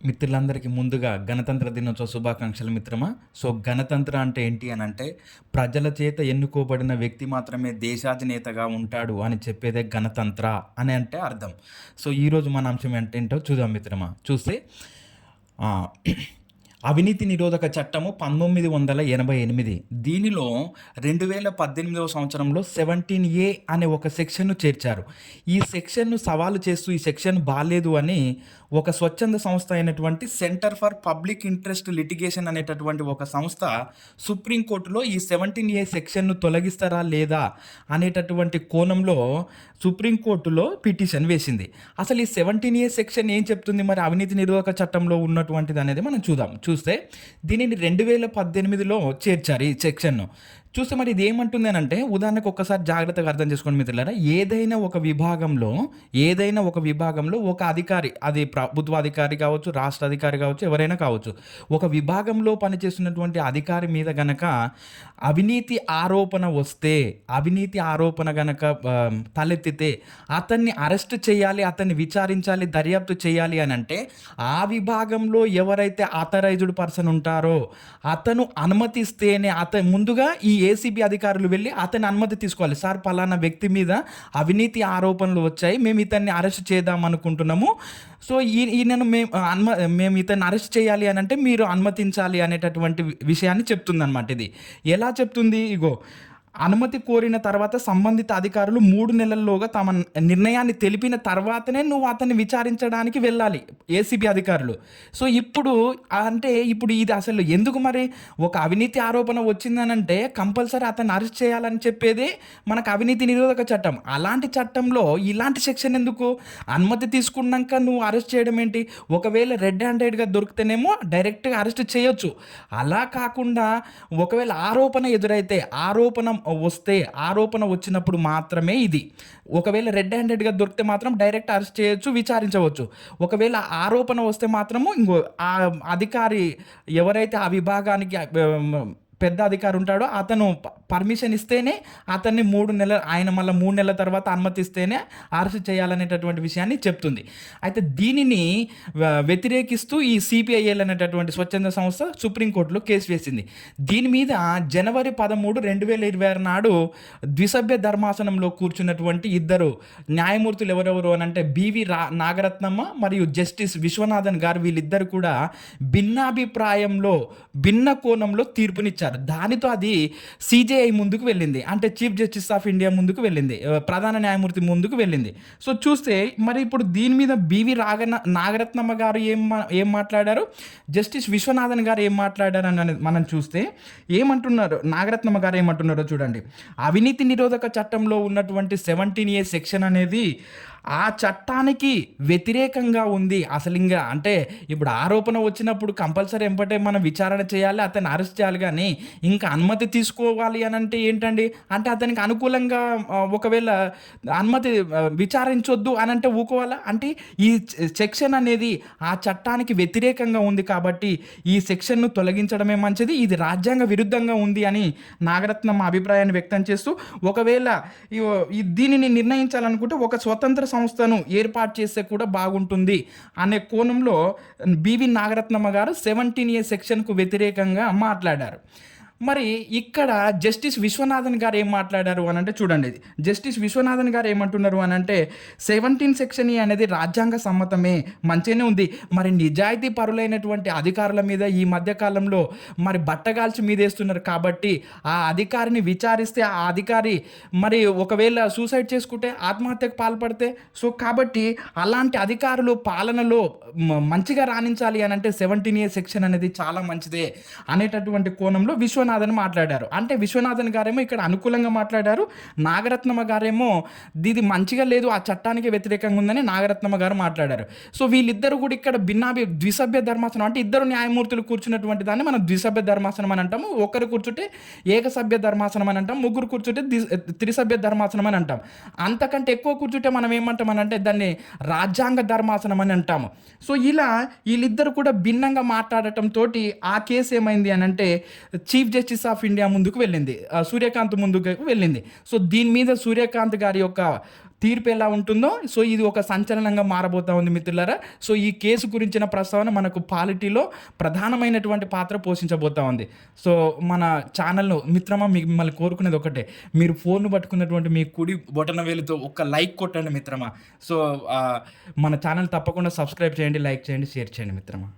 మిత్రులందరికీ ముందుగా గణతంత్ర దినోత్సవ శుభాకాంక్షలు మిత్రమా. సో, గణతంత్ర అంటే ఏంటి అనంటే, ప్రజల చేత ఎన్నుకోబడిన వ్యక్తి మాత్రమే దేశాధినేతగా ఉంటాడు అని చెప్పేదే గణతంత్ర అని అంటే అర్థం. సో, ఈరోజు మన అంశం ఏంటో చూద్దాం మిత్రమా. చూస్తే ఆహ్, అవినీతి నిరోధక చట్టము 1988. దీనిలో 2018వ సంవత్సరంలో 17A అనే ఒక సెక్షన్‌ను చేర్చారు. ఈ సెక్షన్‌ను సవాలు చేస్తూ ఈ సెక్షన్ బాలేదు అని ఒక స్వచ్ఛంద సంస్థ అయినటువంటి centre for public interest litigation అనేటటువంటి ఒక సంస్థ సుప్రీంకోర్టులో ఈ 17A సెక్షన్‌ను తొలగిస్తారా లేదా అనేటటువంటి కోణంలో సుప్రీంకోర్టులో పిటిషన్ వేసింది. అసలు ఈ 17A సెక్షన్ ఏం చెప్తుంది మరి అవినీతి నిరోధక చట్టంలో ఉన్నటువంటిది అనేది మనం చూస్తే దీనిని 2018లో చేర్చారు ఈ సెక్షన్‌ను. చూస్తే మరి ఇది ఏమంటుంది అనంటే, ఉదాహరణకు ఒక్కసారి జాగ్రత్తగా అర్థం చేసుకోండి మిత్రులారా. ఏదైనా ఒక విభాగంలో ఒక అధికారి, అది ప్రభుత్వ అధికారి కావచ్చు, రాష్ట్ర అధికారి కావచ్చు, ఎవరైనా కావచ్చు. ఒక విభాగంలో పనిచేస్తున్నటువంటి అధికారి మీద గనక అవినీతి ఆరోపణ గనక తలెత్తితే అతన్ని అరెస్ట్ చేయాలి, అతన్ని విచారించాలి, దర్యాప్తు చేయాలి అనంటే ఆ విభాగంలో ఎవరైతే ఆథరైజ్డ్ పర్సన్ ఉంటారో అతను అనుమతిస్తేనే ముందుగా ఈ ఏసీబీ అధికారులు వెళ్ళి అతని అనుమతి తీసుకోవాలి. సార్, పలానా వ్యక్తి మీద అవినీతి ఆరోపణలు వచ్చాయి, మేము ఇతన్ని అరెస్ట్ చేద్దాం అనుకుంటున్నాము. సో ఈయనను మేము ఇతన్ని అరెస్ట్ చేయాలి అని అంటే మీరు అనుమతించాలి అనేటటువంటి విషయాన్ని చెప్తుందన్నమాట. ఇది ఎలా చెప్తుంది? ఇగో, అనుమతి కోరిన తర్వాత సంబంధిత అధికారులు 3 నెలల్లోగా తమ నిర్ణయాన్ని తెలిపిన తర్వాతనే నువ్వు అతన్ని విచారించడానికి వెళ్ళాలి, ఏసీబీ అధికారులు. సో ఇప్పుడు ఇది అసలు ఎందుకు మరి? ఒక అవినీతి ఆరోపణ వచ్చిందనంటే కంపల్సరీ అతన్ని అరెస్ట్ చేయాలని చెప్పేది మనకు అవినీతి నిరోధక చట్టం. అలాంటి చట్టంలో ఇలాంటి సెక్షన్ ఎందుకు? అనుమతి తీసుకున్నాక నువ్వు అరెస్ట్ చేయడం ఏంటి? ఒకవేళ రెడ్ హ్యాండెడ్గా దొరికితేనేమో డైరెక్ట్గా అరెస్ట్ చేయొచ్చు. అలా కాకుండా ఒకవేళ ఆరోపణ వచ్చినప్పుడు మాత్రమే ఇది. ఒకవేళ రెడ్ హ్యాండెడ్గా దొరికితే మాత్రం డైరెక్ట్ అరెస్ట్ చేయొచ్చు, విచారించవచ్చు. ఒకవేళ ఆరోపణ వస్తే మాత్రము ఆ అధికారి ఎవరైతే ఆ విభాగానికి పెద్ద అధికారి ఉంటాడో అతను పర్మిషన్ ఇస్తేనే అతన్ని 3 నెలలు, ఆయన మళ్ళీ 3 నెలల తర్వాత అనుమతిస్తేనే అరెస్ట్ చేయాలనేటటువంటి విషయాన్ని చెప్తుంది. అయితే దీనిని వ్యతిరేకిస్తూ ఈ సిపిఐఎల్ అనేటటువంటి స్వచ్ఛంద సంస్థ సుప్రీంకోర్టులో కేసు వేసింది. దీని మీద జనవరి 13, 2026 నాడు ద్విసభ్య ధర్మాసనంలో కూర్చున్నటువంటి ఇద్దరు న్యాయమూర్తులు ఎవరెవరు అని అంటే బివి నాగరత్నమ్మ మరియు జస్టిస్ విశ్వనాథన్ గారు, వీళ్ళిద్దరు కూడా భిన్నాభిప్రాయంలో భిన్న కోణంలో తీర్పునిచ్చారు. దానితో అది సిజేఐ ముందుకు వెళ్ళింది, అంటే చీఫ్ జస్టిస్ ఆఫ్ ఇండియా ముందుకు వెళ్ళింది, ప్రధాన న్యాయమూర్తి ముందుకు వెళ్ళింది. సో చూస్తే మరి ఇప్పుడు దీని మీద బివి నాగరత్నమ్మ గారు ఏం మాట్లాడారు, జస్టిస్ విశ్వనాథన్ గారు ఏం మాట్లాడారు అని మనం చూస్తే ఏమంటున్నారు, నాగరత్నమ్మ గారు ఏమంటున్నారో చూడండి. అవినీతి నిరోధక చట్టంలో ఉన్నటువంటి 17A సెక్షన్ అనేది ఆ చట్టానికి వ్యతిరేకంగా ఉంది. అసలు అంటే ఇప్పుడు ఆరోపణ వచ్చినప్పుడు కంపల్సరీ ఎంపటే మనం విచారణ చేయాలి, అతన్ని అరెస్ట్ చేయాలి. కానీ ఇంకా అనుమతి తీసుకోవాలి అని అంటే ఏంటండి? అంటే అతనికి అనుకూలంగా ఒకవేళ అనుమతి విచారించొద్దు అని అంటే ఊకోవాలా? అంటే ఈ సెక్షన్ అనేది ఆ చట్టానికి వ్యతిరేకంగా ఉంది కాబట్టి ఈ సెక్షన్ను తొలగించడమే మంచిది, ఇది రాజ్యాంగ విరుద్ధంగా ఉంది అని నాగరత్నం అభిప్రాయాన్ని వ్యక్తం చేస్తూ, ఒకవేళ దీనిని నిర్ణయించాలనుకుంటే ఒక స్వతంత్ర సంస్థను ఏర్పాటు చేస్తే కూడా బాగుంటుంది అనే కోణంలో బివి నాగరత్నమ్మ గారు 17A సెక్షన్కు వ్యతిరేకంగా మాట్లాడారు. మరి ఇక్కడ జస్టిస్ విశ్వనాథన్ గారు ఏం మాట్లాడారు అని అంటే చూడండి. జస్టిస్ విశ్వనాథన్ గారు ఏమంటున్నారు అని అంటే 17 సెక్షన్ అనేది రాజ్యాంగ సమ్మతమే, మంచిగానే ఉంది. మరి నిజాయితీ పరులైనటువంటి అధికారుల మీద ఈ మధ్యకాలంలో మరి బట్టగాల్చి మీదేస్తున్నారు కాబట్టి ఆ అధికారిని విచారిస్తే ఆ అధికారి మరి ఒకవేళ సూసైడ్ చేసుకుంటే, ఆత్మహత్యకు పాల్పడితే, సో కాబట్టి అలాంటి అధికారులు పాలనలో మంచిగా రాణించాలి అని అంటే 17A సెక్షన్ అనేది చాలా మంచిదే అనేటటువంటి కోణంలో విశ్వనాథన్ మాట్లాడారు. అంటే విశ్వనాథన్ గారేమో ఇక్కడ అనుకూలంగా మాట్లాడారు, నాగరత్నమ్మ గారేమో ఇది మంచిగా లేదు, ఆ చట్టానికి వ్యతిరేకంగా ఉందని నాగరత్నమ్మ గారు మాట్లాడారు. సో వీళ్ళిద్దరు కూడా ఇక్కడ ద్విసభ్య ధర్మాసనం, అంటే ఇద్దరు న్యాయమూర్తులు కూర్చున్నటువంటి దాన్ని మనం ద్విసభ్య ధర్మాసనం అని అంటాము. ఒకరు కూర్చుంటే ఏకసభ్య ధర్మాసనం అని అంటాం, ముగ్గురు కూర్చుంటే త్రిసభ్య ధర్మాసనం అని అంటాం. అంతకంటే ఎక్కువ కూర్చుంటే మనం ఏమంటాం అని అంటే దాన్ని రాజ్యాంగ ధర్మాసనం అని అంటాము. సో ఇలా వీళ్ళిద్దరు కూడా భిన్నంగా మాట్లాడటంతో ఆ కేసు ఏమైంది అని అంటే చీఫ్ జస్టిస్ ఆఫ్ ఇండియా ముందుకు వెళ్ళింది, సూర్యకాంత్ ముందుకు వెళ్ళింది. సో దీని మీద సూర్యకాంత్ గారి యొక్క తీర్పు ఎలా ఉంటుందో సో ఇది ఒక సంచలనంగా మారబోతా ఉంది మిత్రులారా. సో ఈ కేసు గురించిన ప్రస్తావన మనకు పాలిటీలో ప్రధానమైనటువంటి పాత్ర పోషించబోతా ఉంది. సో మన ఛానల్‌ను మిత్రమా మిమ్మల్ని కోరుకునేది ఒకటే. మీరు ఫోన్‌ను పట్టుకున్నటువంటి మీ కుడి బొటనవేలుతో ఒక లైక్ కొట్టండి మిత్రమా. సో మన ఛానల్ తప్పకుండా సబ్స్క్రైబ్ చేయండి, లైక్ చేయండి, షేర్ చేయండి మిత్రమా.